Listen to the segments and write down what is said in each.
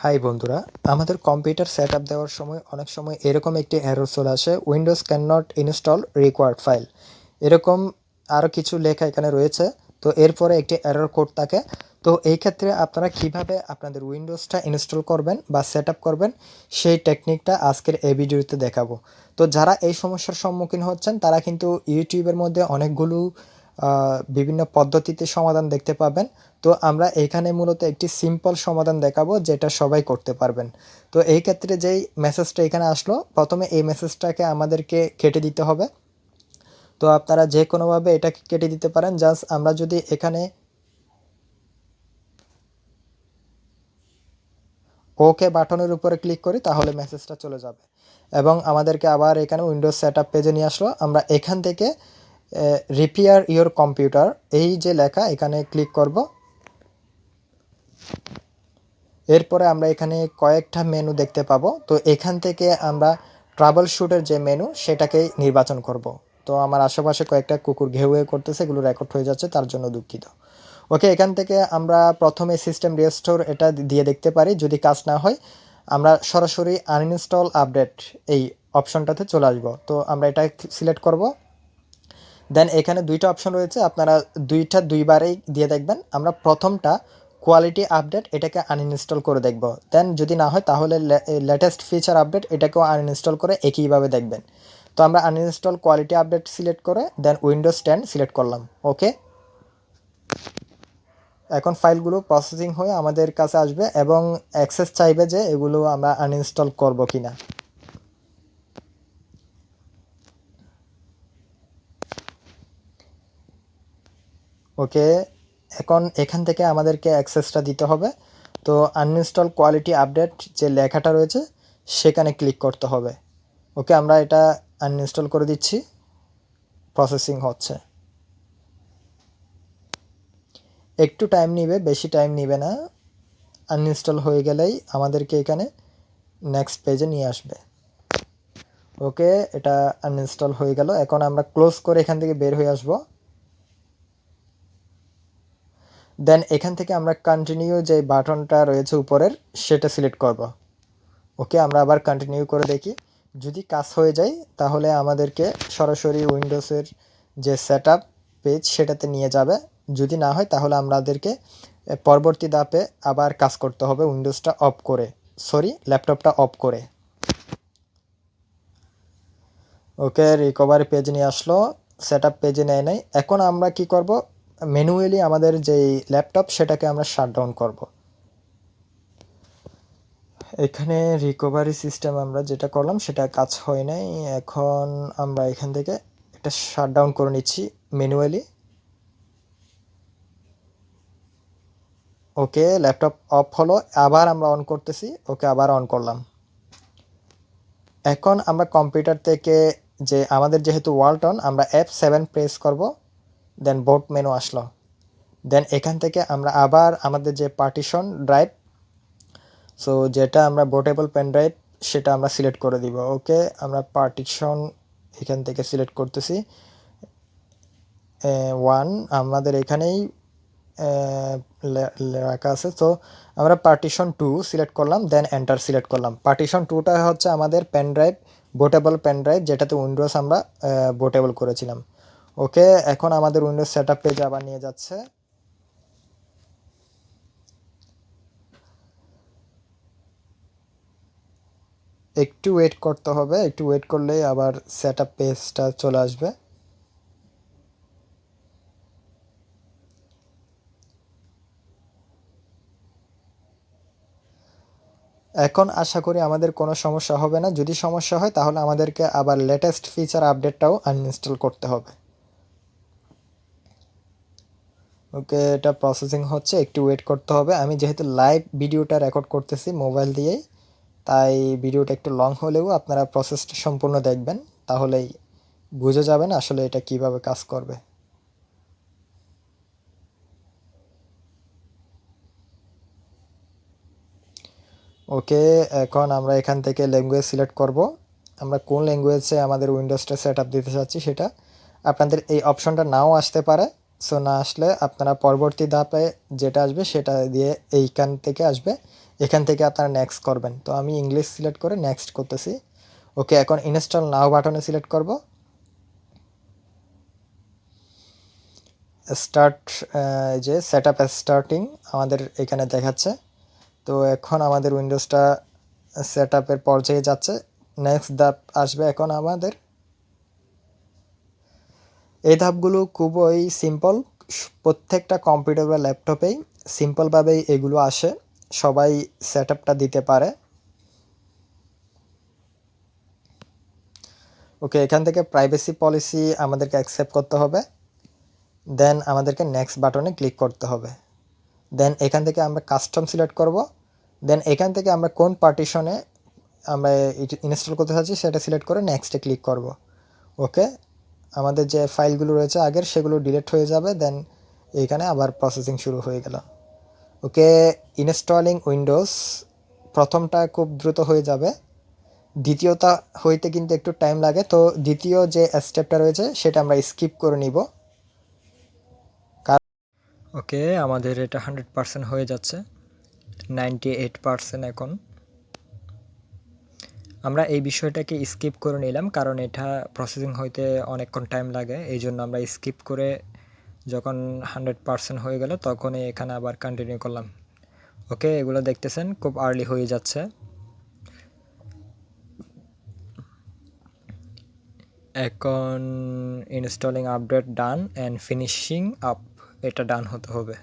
High বন্ধুরা, আমাদের computer setup দেওয়ার সময় অনেক সময় এরকম একটি এরর চলে আসে, Windows can not install required file. এরকম আরও কিছু লেখা এখানে রয়েছে। তো এরপরে একটি এরর কোড থাকে। তো এই ক্ষেত্রে আপনারা কিভাবে আপনাদের উইন্ডোজটা ইনস্টল করবেন বা সেটআপ করবেন সেই টেকনিকটা আজকের এই ভিডিওতে দেখাবো। তো যারা এই সমস্যার সম্মুখীন হচ্ছেন তারা কিন্তু ইউটিউবের মধ্যে অনেকগুলো বিভিন্ন পদ্ধতিতে সমাধান দেখতে পাবেন। তো আমরা এখানে মূলত একটি সিম্পল সমাধান দেখাবো যেটা সবাই করতে পারবেন। তো এই ক্ষেত্রে যেই মেসেজটা এখানে আসলো, প্রথমে এই মেসেজটাকে আমাদেরকে কেটে দিতে হবে। তো আপনারা যে কোনোভাবে এটাকে কেটে দিতে পারেন। জাস্ট আমরা যদি এখানে ওকে বাটনের উপরে ক্লিক করি তাহলে মেসেজটা চলে যাবে এবং আমাদেরকে আবার এখানে উইন্ডোজ সেটআপ পেজে নিয়ে আসলো। আমরা এখান থেকে রিপেয়ার ইওর কম্পিউটার এই যে লেখা এখানে ক্লিক করব। এরপরে আমরা এখানে কয়েকটা মেনু দেখতে পাবো। তো এখান থেকে আমরা ট্রাবল শুটের যে মেনু সেটাকে নির্বাচন করব। তো আমার আশেপাশে কয়েকটা কুকুর ঘেউ ঘেউ করতেছে, এগুলো রেকর্ড হয়ে যাচ্ছে, তার জন্য দুঃখিত। ওকে, এখান থেকে আমরা প্রথমে সিস্টেম রিস্টোর এটা দিয়ে দেখতে পারি। যদি কাজ না হয় আমরা সরাসরি আনইনস্টল আপডেট এই অপশনটাতে চলে আসবো। তো আমরা এটা সিলেক্ট করব। দেন এখানে দুইটা অপশন রয়েছে, আপনারা দুইবারেই দিয়ে দেখবেন। আমরা প্রথমটা কোয়ালিটি আপডেট এটাকে আনইনস্টল করে দেখব। দেন যদি না হয় তাহলে লেটেস্ট ফিচার আপডেট এটাকেও আনইনস্টল করে একইভাবে দেখবেন। তো আমরা আনইনস্টল কোয়ালিটি আপডেট সিলেক্ট করে দেন উইন্ডোজ 10 সিলেক্ট করলাম। ওকে, এখন ফাইলগুলো প্রসেসিং হয়ে আমাদের কাছে আসবে এবং অ্যাক্সেস চাইবে যে এগুলো আমরা আনইনস্টল করব কিনা। ওকে, এখন এখান থেকে আমাদেরকে অ্যাক্সেসটা দিতে হবে। তো আনইনস্টল কোয়ালিটি আপডেট যে লেখাটা রয়েছে সেখানে ক্লিক করতে হবে। ওকে, আমরা এটা আনইনস্টল করে দিচ্ছি, প্রসেসিং হচ্ছে। একটু টাইম নেবে, বেশি টাইম নেবে না। আনইনস্টল হয়ে গেলেই আমাদেরকে এখানে নেক্সট পেজে নিয়ে আসবে। ওকে, এটা আনইনস্টল হয়ে গেল। এখন আমরা ক্লোজ করে এখান থেকে বের হয়ে আসব। দেন এখান থেকে আমরা কন্টিনিউ যে বাটনটা রয়েছে উপরের সেটা সিলেক্ট করব। ওকে, আমরা আবার কন্টিনিউ করে দেখি। যদি কাজ হয়ে যায় তাহলে আমাদেরকে সরাসরি উইন্ডোজের যে সেটআপ পেজ সেটাতে নিয়ে যাবে। যদি না হয় তাহলে আমাদেরকে পরবর্তী ধাপে আবার কাজ করতে হবে উইন্ডোজটা অফ করে, ল্যাপটপটা অফ করে। ওকে, রিকভারি পেজ নিয়ে আসলো, সেটআপ পেজে নেয় নাই। এখন আমরা কি করব, ম্যানুয়ালি আমাদের যেই ল্যাপটপ সেটাকে আমরা শাটডাউন করব। এখানে রিকভারি সিস্টেম আমরা যেটা করলাম সেটা কাজ হয় নাই। এখন আমরা এখান থেকে এটা শাটডাউন করে নিচ্ছি ম্যানুয়ালি। ওকে, ল্যাপটপ অফ হলো, আবার আমরা অন করতেছি। ওকে, আবার অন করলাম। এখন আমরা কম্পিউটার থেকে যে আমাদের যেহেতু ওয়ালটন, আমরা F7 প্রেস করব। দেন বোট মেনু আসলো। দেন এখান থেকে আমরা আবার আমাদের যে পার্টিশন ড্রাইভ, সো যেটা আমরা বোটেবল পেন ড্রাইভ সেটা আমরা সিলেক্ট করে দিব। ওকে, আমরা পার্টিশন এখান থেকে সিলেক্ট করতেছি 1, আমাদের এখানেই রাখা আছে। তো আমরা পার্টিশন 2 সিলেক্ট করলাম, দেন এন্টার সিলেক্ট করলাম। পার্টিশন 2টা হচ্ছে আমাদের পেন ড্রাইভ, বোটেবল পেন ড্রাইভ, যেটাতে উইন্ডোজ আমরা বোটেবল করেছিলাম। ওকে, এখন আমাদের উইন্ডোজ সেটআপ পেজে আবার নিয়ে যাচ্ছে। একটু ওয়েট করতে হবে, একটু ওয়েট করলেই আবার সেটআপ পেজটা চলে আসবে। এখন আশা করি আমাদের কোনো সমস্যা হবে না। যদি সমস্যা হয় তাহলে আমাদেরকে আবার লেটেস্ট ফিচার আপডেটটাও আনইনস্টল করতে হবে। ওকে, এটা প্রসেসিং হচ্ছে, একটু ওয়েট করতে হবে। আমি যেহেতু লাইভ ভিডিওটা রেকর্ড করতেছি মোবাইল দিয়েই, তাই ভিডিওটা একটু লং হলেও আপনারা প্রসেসটা সম্পূর্ণ দেখবেন, তাহলেই বুঝে যাবেন আসলে এটা কিভাবে কাজ করবে। ওকে, এখন আমরা এখান থেকে ল্যাঙ্গুয়েজ সিলেক্ট করব। আমরা কোন ল্যাঙ্গুয়েজে আমাদের উইন্ডোজটা সেট আপ দিতে চাচ্ছি সেটা। আপনাদের এই অপশনটা নাও আসতে পারে। সো না আসলে আপনারা পরবর্তী ধাপে যেটা আসবে সেটা দিয়ে এইখান থেকে আসবে, এখান থেকে আপনারা নেক্সট করবেন। তো আমি ইংলিশ সিলেক্ট করে নেক্সট করতেছি। ওকে, এখন ইনস্টল নাও বাটনে সিলেক্ট করব। স্টার্ট, যে সেট আপ স্টার্টিং আমাদের এখানে দেখাচ্ছে। তো এখন আমাদের উইন্ডোজটা সেট আপের পর্যায়ে যাচ্ছে। নেক্সট ধাপ আসবে এখন আমাদের। এই ধাপগুলো খুবই সিম্পল, প্রত্যেকটা কম্পিউটার বা ল্যাপটপেই সিম্পলভাবেই এগুলো আসে, সবাই সেট আপটা দিতে পারে। ওকে, এখান থেকে প্রাইভেসি পলিসি আমাদেরকে অ্যাকসেপ্ট করতে হবে। দেন আমাদেরকে নেক্সট বাটনে ক্লিক করতে হবে। দেন এখান থেকে আমরা কাস্টম সিলেক্ট করব। দেন এখান থেকে আমরা কোন পার্টিশনে আমরা ইনস্টল করতে চাচ্ছি সেটা সিলেক্ট করে নেক্সটে ক্লিক করব। ওকে, আমাদের যে ফাইলগুলো রয়েছে আগের সেগুলো ডিলিট হয়ে যাবে। দেন এইখানে আবার প্রসেসিং শুরু হয়ে গেল। ওকে, ইনস্টলিং উইন্ডোজ প্রথমটা খুব দ্রুত হয়ে যাবে, দ্বিতীয়টা হইতে কিন্তু একটু টাইম লাগে। তো দ্বিতীয় যে স্টেপটা রয়েছে সেটা আমরা স্কিপ করে নিব। ওকে, আমাদের এটা 100% হয়ে যাচ্ছে, 98% এখন। আমরা এই বিষয়টাকে স্কিপ করে নিলাম কারণ এটা প্রসেসিং হইতে অনেকক্ষণ টাইম লাগে, এই জন্য আমরা স্কিপ করে যখন 100% হয়ে গেল তখনই এখানে আবার কন্টিনিউ করলাম। ওকে, এগুলো দেখতেছেন খুব আর্লি হয়ে যাচ্ছে। এখন installing update done and finishing up, এটা ডান হতে হবে।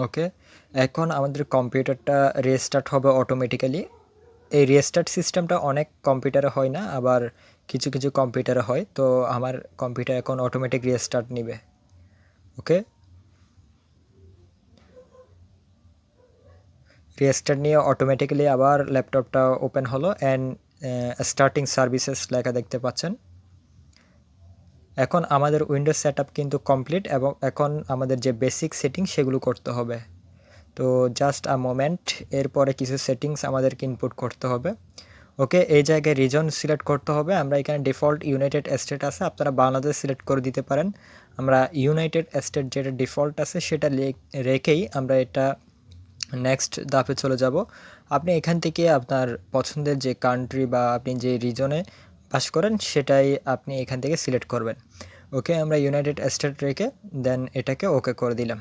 ওকে, এখন আমাদের কম্পিউটারটা রিস্টার্ট হবে অটোমেটিক্যালি। এই রিস্টার্ট সিস্টেমটা অনেক কম্পিউটারে হয় না, আবার কিছু কিছু কম্পিউটারে হয়। তো আমার কম্পিউটার এখন অটোমেটিক রিস্টার্ট নেবে। ওকে, রিস্টার্ট নিয়ে অটোমেটিক্যালি আবার ল্যাপটপটা ওপেন হলো অ্যান্ড স্টার্টিং সার্ভিসেস লেখা দেখতে পাচ্ছেন। এখন আমাদের উইন্ডোজ সেটআপ কিন্তু কমপ্লিট এবং এখন আমাদের যে বেসিক সেটিং সেগুলো করতে হবে। তো জাস্ট আ মোমেন্ট, এরপরে কিছু সেটিংস আমাদেরকে ইনপুট করতে হবে। ওকে, এই জায়গায় রিজন সিলেক্ট করতে হবে। আমরা এখানে ডিফল্ট ইউনাইটেড স্টেট আছে, আপনারা বাংলাদেশ সিলেক্ট করে দিতে পারেন। আমরা ইউনাইটেড স্টেট যেটা ডিফল্ট আছে সেটা রেখেই আমরা এটা নেক্সট ধাপে চলে যাব। আপনি এখান থেকে আপনার পছন্দের যে কান্ট্রি বা আপনি যে রিজনে বাস করেন সেটাই আপনি এখান থেকে সিলেক্ট করবেন। ওকে, আমরা ইউনাইটেড স্টেট রেখে দেন এটাকে ওকে করে দিলাম।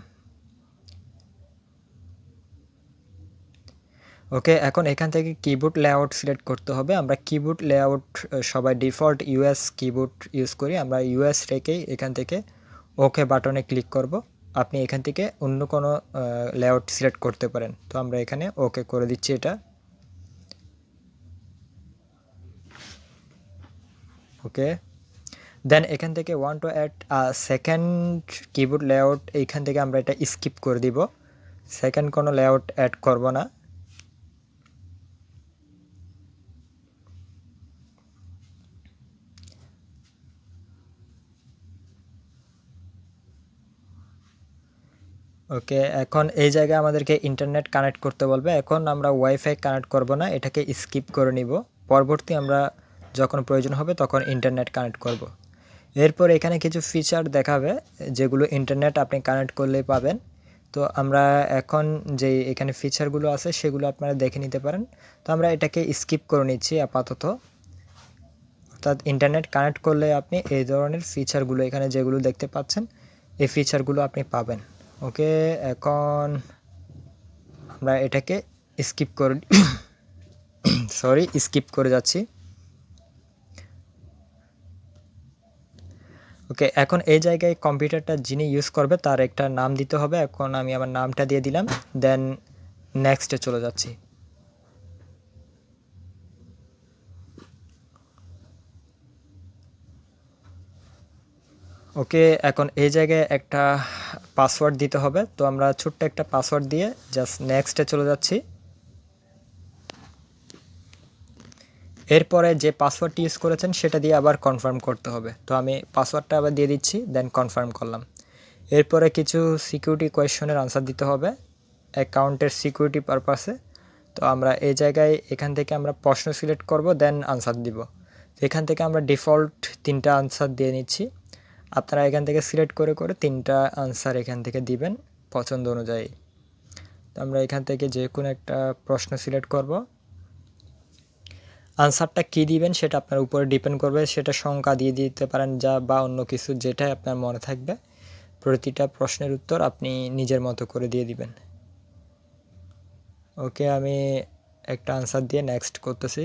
ওকে, এখন এখান থেকে কিবোর্ড লেআউট সিলেক্ট করতে হবে। আমরা কিবোর্ড লেআউট সবাই ডিফল্ট ইউএস কিবোর্ড ইউজ করি, আমরা ইউএস রেখেই এখান থেকে ওকে বাটনে ক্লিক করব। আপনি এখান থেকে অন্য কোনো লেআউট সিলেক্ট করতে পারেন। তো আমরা এখানে ওকে করে দিচ্ছি এটা। ওকে, দেন এখান থেকে want to add second keyboard layout, এইখান থেকে আমরা এটা স্কিপ করে দিব, সেকেন্ড কোনো লেআউট অ্যাড করব না। ওকে, এখন এই জায়গায় আমাদেরকে ইন্টারনেট কানেক্ট করতে বলবে। এখন আমরা ওয়াইফাই কানেক্ট করব না, এটাকে স্কিপ করে নিব। পরবর্তী আমরা যখন প্রয়োজন হবে তখন ইন্টারনেট কানেক্ট করব। এরপর এখানে কিছু ফিচার দেখাবে যেগুলো ইন্টারনেট আপনি কানেক্ট করলেই পাবেন। তো আমরা এখন যে এখানে ফিচারগুলো আছে সেগুলো আপনারা দেখে নিতে পারেন। তো আমরা এটাকে স্কিপ করে নিচ্ছি আপাতত। অর্থাৎ ইন্টারনেট কানেক্ট করলে আপনি এই ধরনের ফিচারগুলো এখানে যেগুলো দেখতে পাচ্ছেন এই ফিচারগুলো আপনি পাবেন। ওকে, এখন আমরা এটাকে স্কিপ করে স্কিপ করে যাচ্ছি। ওকে, এখন এই জায়গায় কম্পিউটারটা যিনি ইউজ করবে তার একটা নাম দিতে হবে। এখন আমি আমার নামটা দিয়ে দিলাম, দেন নেক্সটে চলে যাচ্ছি। ওকে, এখন এই জায়গায় একটা পাসওয়ার্ড দিতে হবে। তো আমরা ছোট্ট একটা পাসওয়ার্ড দিয়ে জাস্ট নেক্সটে চলে যাচ্ছি। এরপরে যে পাসওয়ার্ডটি ইউজ করেছেন সেটা দিয়ে আবার কনফার্ম করতে হবে। তো আমি পাসওয়ার্ডটা আবার দিয়ে দিচ্ছি, দেন কনফার্ম করলাম। এরপরে কিছু সিকিউরিটি কোয়েশ্চনের আনসার দিতে হবে অ্যাকাউন্টের সিকিউরিটি পারপাসে। তো আমরা এই জায়গায় এখান থেকে আমরা প্রশ্ন সিলেক্ট করব, দেন আনসার দিব। এখান থেকে আমরা ডিফল্ট 3টা আনসার দিয়ে নিচ্ছি। আপনারা এখান থেকে সিলেক্ট করে করে 3টা আনসার এখান থেকে দিবেন পছন্দ অনুযায়ী। তো আমরা এখান থেকে যে কোনো একটা প্রশ্ন সিলেক্ট করব। আনসারটা কী দিবেন সেটা আপনার উপরে ডিপেন্ড করবে, সেটা সংখ্যা দিয়ে দিতে পারেন যা বা অন্য কিছু যেটাই আপনার মনে থাকবে। প্রতিটা প্রশ্নের উত্তর আপনি নিজের মতো করে দিয়ে দিবেন। ওকে, আমি একটা আনসার দিয়ে নেক্সট করতেছি।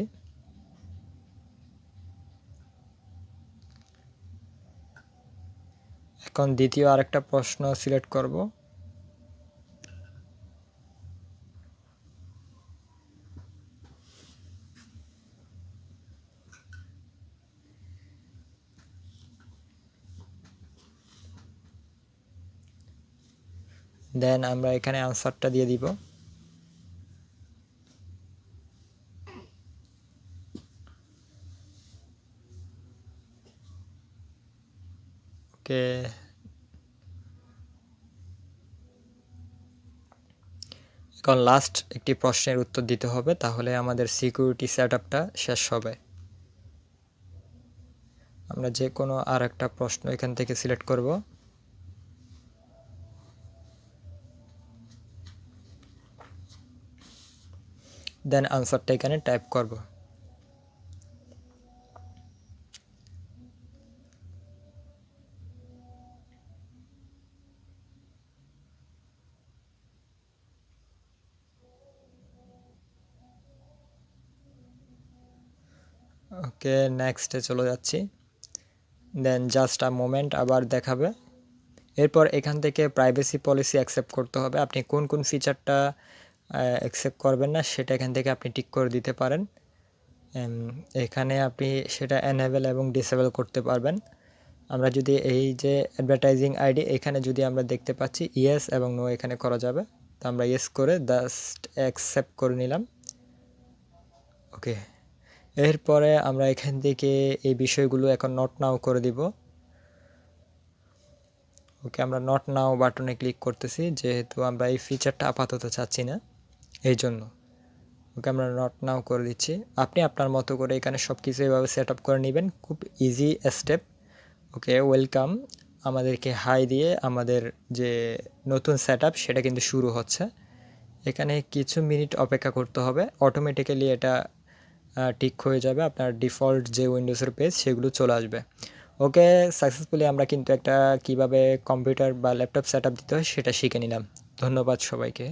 এখন দ্বিতীয় আরেকটা প্রশ্ন সিলেক্ট করব। দেন আমরা এখানে আনসারটা দিয়ে দিব। ওকে, এখন লাস্ট একটি প্রশ্নের উত্তর দিতে হবে, তাহলে আমাদের সিকিউরিটি সেটআপটা শেষ হবে। আমরা যে কোনো আর একটা প্রশ্ন এখান থেকে সিলেক্ট করব। দেন আনসারটা এখানে টাইপ করব। ওকে, নেক্সটে চলে যাচ্ছি। দেন জাস্ট আ মোমেন্ট আবার দেখাবে। এরপর এখান থেকে প্রাইভেসি পলিসি অ্যাকসেপ্ট করতে হবে। আপনি কোন কোন ফিচারটা অ্যাকসেপ্ট করবেন না সেটা এখান থেকে আপনি টিক করে দিতে পারেন। এখানে আপনি সেটা এনেবল এবং ডিসেবল করতে পারবেন। আমরা যদি এই যে অ্যাডভার্টাইজিং আইডি এখানে যদি আমরা দেখতে পাচ্ছি ইয়েস এবং নো এখানে করা যাবে, তো আমরা ইয়েস করে জাস্ট অ্যাকসেপ্ট করে নিলাম। ওকে, এরপরে আমরা এখান থেকে এই বিষয়গুলো এখন নট নাও করে দিব। ওকে, আমরা নট নাও বাটনে ক্লিক করতেছি, যেহেতু আমরা এই ফিচারটা আপাতত চাচ্ছি না এই জন্য। ওকে, আমরা নট নাও করে দিচ্ছি। আপনি আপনার মতো করে এখানে সব কিছু এভাবে সেট আপ করে নেবেন, খুব ইজি স্টেপ। ওকে, ওয়েলকাম আমাদেরকে হাই দিয়ে আমাদের যে নতুন সেট আপ সেটা কিন্তু শুরু হচ্ছে। এখানে কিছু মিনিট অপেক্ষা করতে হবে, অটোমেটিক্যালি এটা ঠিক হয়ে যাবে। আপনার ডিফল্ট যে উইন্ডোজের পেজ সেগুলো চলে আসবে। ওকে, সাকসেসফুলি আমরা কিন্তু একটা কিভাবে কম্পিউটার বা ল্যাপটপ সেট আপ দিতে হয় সেটা শিখে নিলাম। ধন্যবাদ সবাইকে।